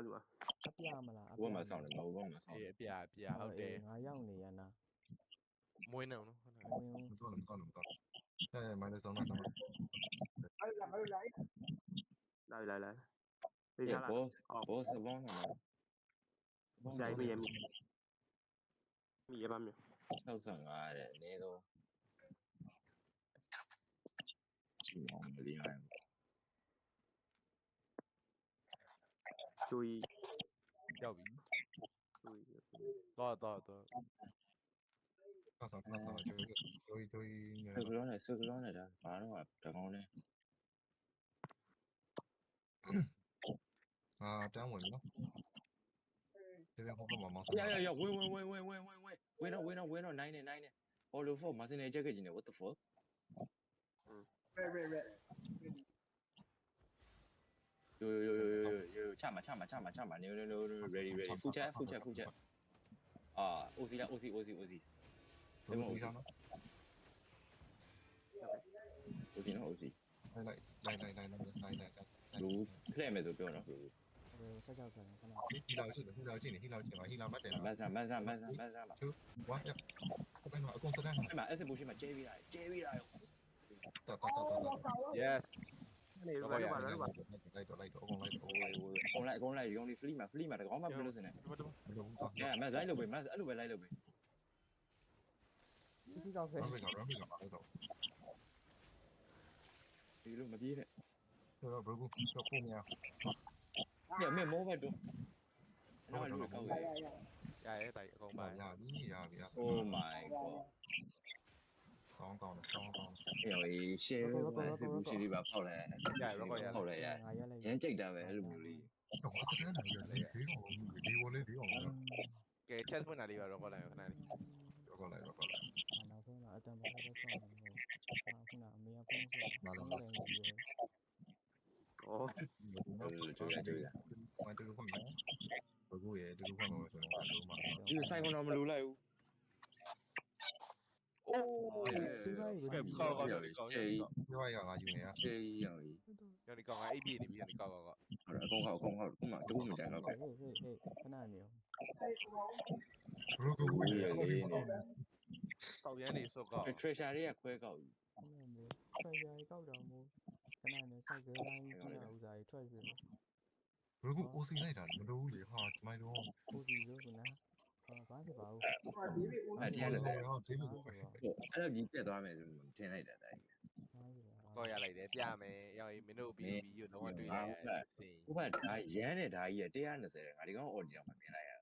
သူอ่ะအပြမလားအ ဘုံမှာဆောင်တယ်ဘုံမှာဆောင်တယ် အပြဟုတ်တယ် ငါရောက်နေရနာ မွေးနေအောင်နော်ဟုတ်တယ် ဝင် မတော်လို့မိုင်းလေးဆောင်ဆောင် 来回家了 ဘောစဘောနော် 来米也半秒65တဲ့နေတော့ချီအောင်လေးနိုင် 注意 ရောက်ပြီ 注意 တော့ ဆောင်ကျိုးနေ ဆူကလုံးနဲ့ဒါဘာတော့တကောင်းနဲ့ တန်းဝင်နော်ဒီပြန်ဟောမှာမောင်း ရဝင်တော့နိုင်နေဟောလို့ဖို့မစနေချက်ခဲ့ခြင်းနဲ့ what the fuck Red. yo ချမှာနေ ready ဖူချက်အာ OC လား OC ဒီမှာနော် OC နော် OC လိုက် လူဖလဲ့မယ်ဆိုပြောတော့လူ ဆက်ကြောက်စံခဏ ဟီလာကြည့်ဟီလာမတ်တယ် မဆန်ပါ သူဝါရစတဲ့မှာအကုန်စတဲ့မှာ အဲ့မှာ S ဘူရှိမှာကျဲပြီးတာရော တာ yes နေဘာလို့လိုက်တော့အကုန်လိုက် အကုန်လိုက်ရုံးလေး free မှာတကောင်းမှမလို့စနေ ဘယ်လိုတော့ ကဲမလိုက်လို့ပဲမအဲ့လိုပဲလိုက်လို့ပဲ စီကောက်ခဲ့ ရမ်းတော့ ဒီလိုမပြေးနဲ့ ဘယ်ကူတော့ပုံရ ညမေမောဘတ်တော့နော်လူကောက်ရ ရဲတိုင်အကုန်ပါ ရပြီ Oh my god ဆောင်းကောင်း အေးရှယ်စစ်ဘူးရှိသေးပါဖောက်လဲဖောက်လဲရ ငါရက်လိုက် ရမ်းကြိတ်တာပဲအဲ့လိုမျိုးလေး တော့စတဲ့နိုင်ရတယ်ဒီဝလေးဒီအောင်နော် ကဲ chest ဝင်လာလေးပါတော့ခေါ်လိုက်ခဏလေး တော့လိုက် နောက်ဆုံးတော့အတန်ပထားပဲဆောင်းနေတယ်ခုနအမေကဖုန်းဆက်လာတော့တယ်ကြီး 哦 ကြိုးရ မတူခွင့်မယ်ဘကူရဲ့တူခွင့်မယ်ဆိုတော့လုံးမှာ ဒီဆိုင်ကတော့မလိုလိုက်ဘူး အိုး စီးပွားရေး ကဲကောက် ချေး ပြောရငါယူနေရ ချေးရော်ကြီး ရောဒီကောက်အိပ်ပြေးနေပြီဒီကောက် အကုန်ခုမှတူးမကြတော့ ဟေးခဏနေရော ဘကူရဲ့ ကောက်ရမ်းနေစုတ်ကောက် treasure တွေကခွဲကောက်ပြီ ဟုတ်တယ်မေထွက်ရကောက်တော့မို့ခဏနဲ့စိုက်ခဲတိုင်းခဏဥစားကြီးထွက်ပြီ ဘကူအိုစီလိုက်တာမလို့လေဟာမိုင်းတော့ ကိုစီဆိုကနာဘာဖြစ်ပါဦး အဲ့တရားလည်း ဟောဒီလိုပဲ အဲ့တော့ဒီတက်သွားမယ်ဆိုထင်လိုက်တာတိုင်း ကောက်ရလိုက်တယ်ပြမယ်ရောက်ရင်မင်းတို့ပြီးပြီးတော့တွေ့ရတယ်စင် ဥပဒါရမ်းတဲ့ဓာကြီးက120တဲ့ငါဒီကောင်အော်ဒီတော့မမြင်လိုက်ရ